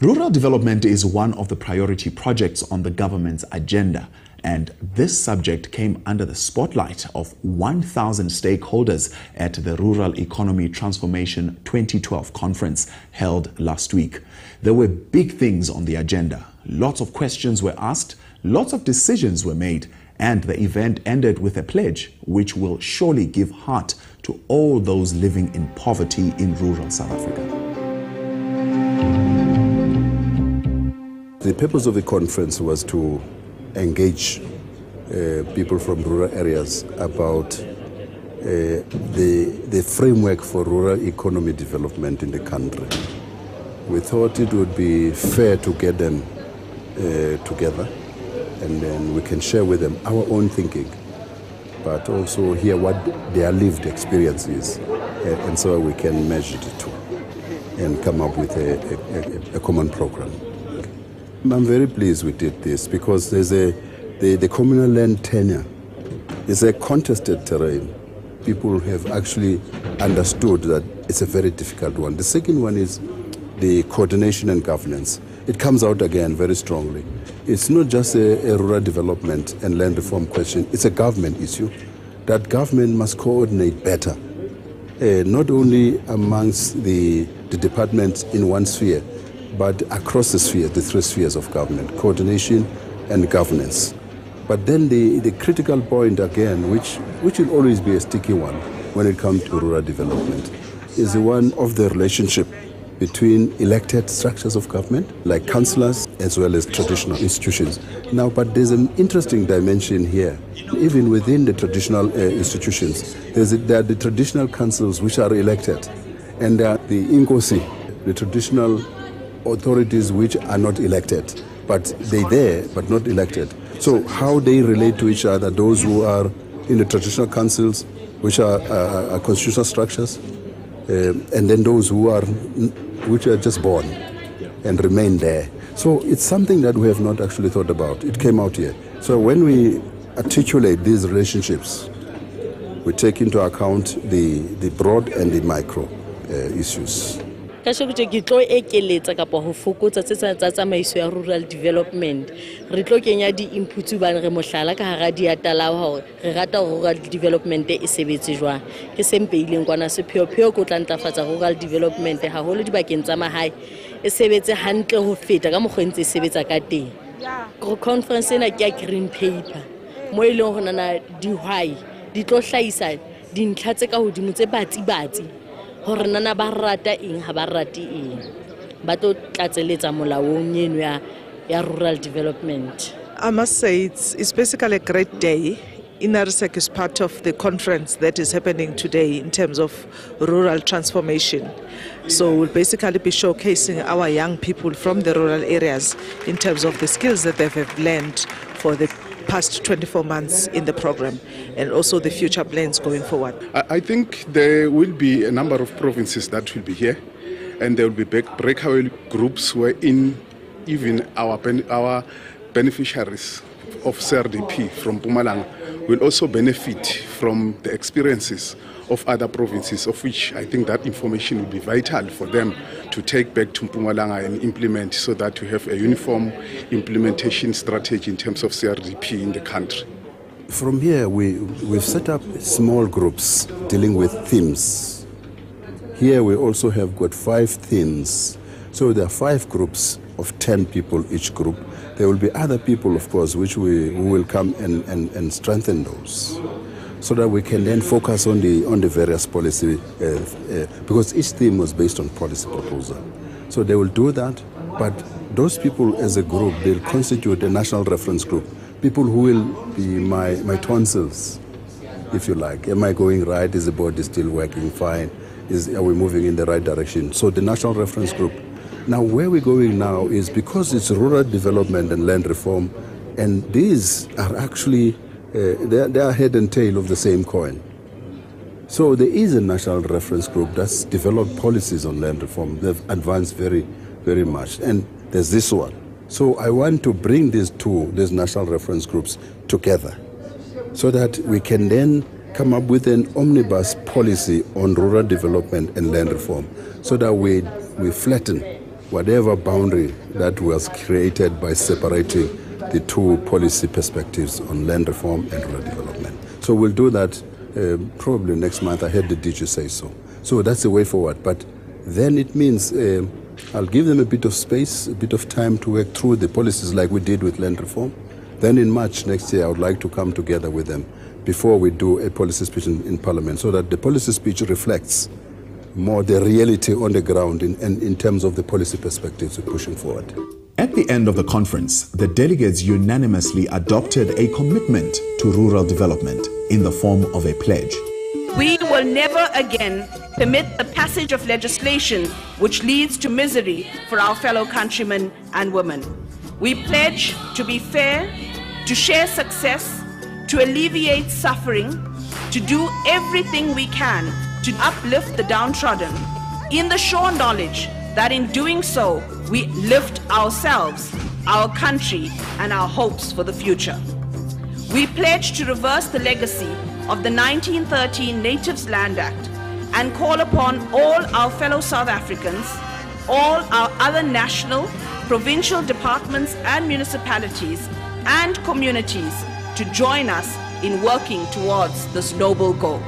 Rural development is one of the priority projects on the government's agenda, and this subject came under the spotlight of 1,000 stakeholders at the Rural Economy Transformation 2012 conference held last week. There were big things on the agenda. Lots of questions were asked, lots of decisions were made, and the event ended with a pledge which will surely give heart to all those living in poverty in rural South Africa. The purpose of the conference was to engage people from rural areas about the framework for rural economy development in the country. We thought it would be fair to get them together, and then we can share with them our own thinking, but also hear what their lived experience is, and so we can measure the two and come up with a common program. I'm very pleased we did this because there's the communal land tenure is a contested terrain. People have actually understood that it's a very difficult one. The second one is the coordination and governance. It comes out again very strongly. It's not just a rural development and land reform question, it's a government issue. That government must coordinate better, not only amongst the departments in one sphere, but across the sphere, the three spheres of government, coordination and governance. But then the critical point again, which will always be a sticky one when it comes to rural development, is the one of the relationship between elected structures of government, like councillors, as well as traditional institutions. Now, but there's an interesting dimension here. Even within the traditional institutions, there are the traditional councils which are elected, and there are the Inkosi, the traditional authorities which are not elected, but they're there, but not elected. So how they relate to each other, those who are in the traditional councils, which are constitutional structures, and then those which are just born and remain there. So it's something that we have not actually thought about. It came out here. So when we articulate these relationships, we take into account the broad and the micro issues. Ka shoko ke tlo ekeletsa kapa ho fokotsa tsa tsamaiso ya rural development re tlo kenya di inputs ba re mohlala ka hara diatala hore re rata rural development e sebetse jwang ke sempeileng kwana sepheo ko tla ntlafatsa rural development ha holo dibakeng tsa mahae e sebetse hantle ho feta ka mokgwentse e sebetsa ka teng go conference ena ke ya green paper mo ile ho nana dihwai di tlo hlaisa dintlha tse ka hodimo tse batsi hore nana ba rata eng ha ba rate eng ba tlo tlatseletsa molaong eno ya rural development. I must say it's basically a great day. Inarisek is part of the conference that is happening today in terms of rural transformation. So we'll basically be showcasing our young people from the rural areas in terms of the skills that they have learned for the past 24 months in the program, and also the future plans going forward. I think there will be a number of provinces that will be here, and there will be breakaway groups wherein even our beneficiaries of CRDP from Mpumalanga will also benefit from the experiences of other provinces, of which I think that information will be vital for them to take back to Mpumalanga and implement, so that we have a uniform implementation strategy in terms of CRDP in the country. From here, we've set up small groups dealing with themes. Here we also have got 5 themes. So there are 5 groups of 10 people each group. There will be other people, of course, who will come and strengthen those, so that we can then focus on the various policy, because each theme was based on policy proposal. So they will do that, but those people as a group, they'll constitute a national reference group. People who will be my tonsils, if you like. Am I going right? Is the body still working fine? Are we moving in the right direction? So the national reference group. Now where we're going now is, because it's rural development and land reform, and these are actually they are head and tail of the same coin. So there is a national reference group that's developed policies on land reform. They've advanced very, very much. And there's this one. So I want to bring these national reference groups together, so that we can then come up with an omnibus policy on rural development and land reform, so that we flatten whatever boundary that was created by separating the two policy perspectives on land reform and rural development. So we'll do that probably next month. I heard the DG say so. So that's the way forward. But then it means I'll give them a bit of space, a bit of time to work through the policies like we did with land reform. Then in March next year, I would like to come together with them before we do a policy speech in Parliament, so that the policy speech reflects more the reality on the ground in terms of the policy perspectives we're pushing forward. At the end of the conference, the delegates unanimously adopted a commitment to rural development in the form of a pledge. We will never again permit the passage of legislation which leads to misery for our fellow countrymen and women. We pledge to be fair, to share success, to alleviate suffering, to do everything we can to uplift the downtrodden, in the sure knowledge that in doing so, we lift ourselves, our country, and our hopes for the future. We pledge to reverse the legacy of the 1913 Natives Land Act and call upon all our fellow South Africans, all our other national, provincial departments and municipalities and communities to join us in working towards this noble goal.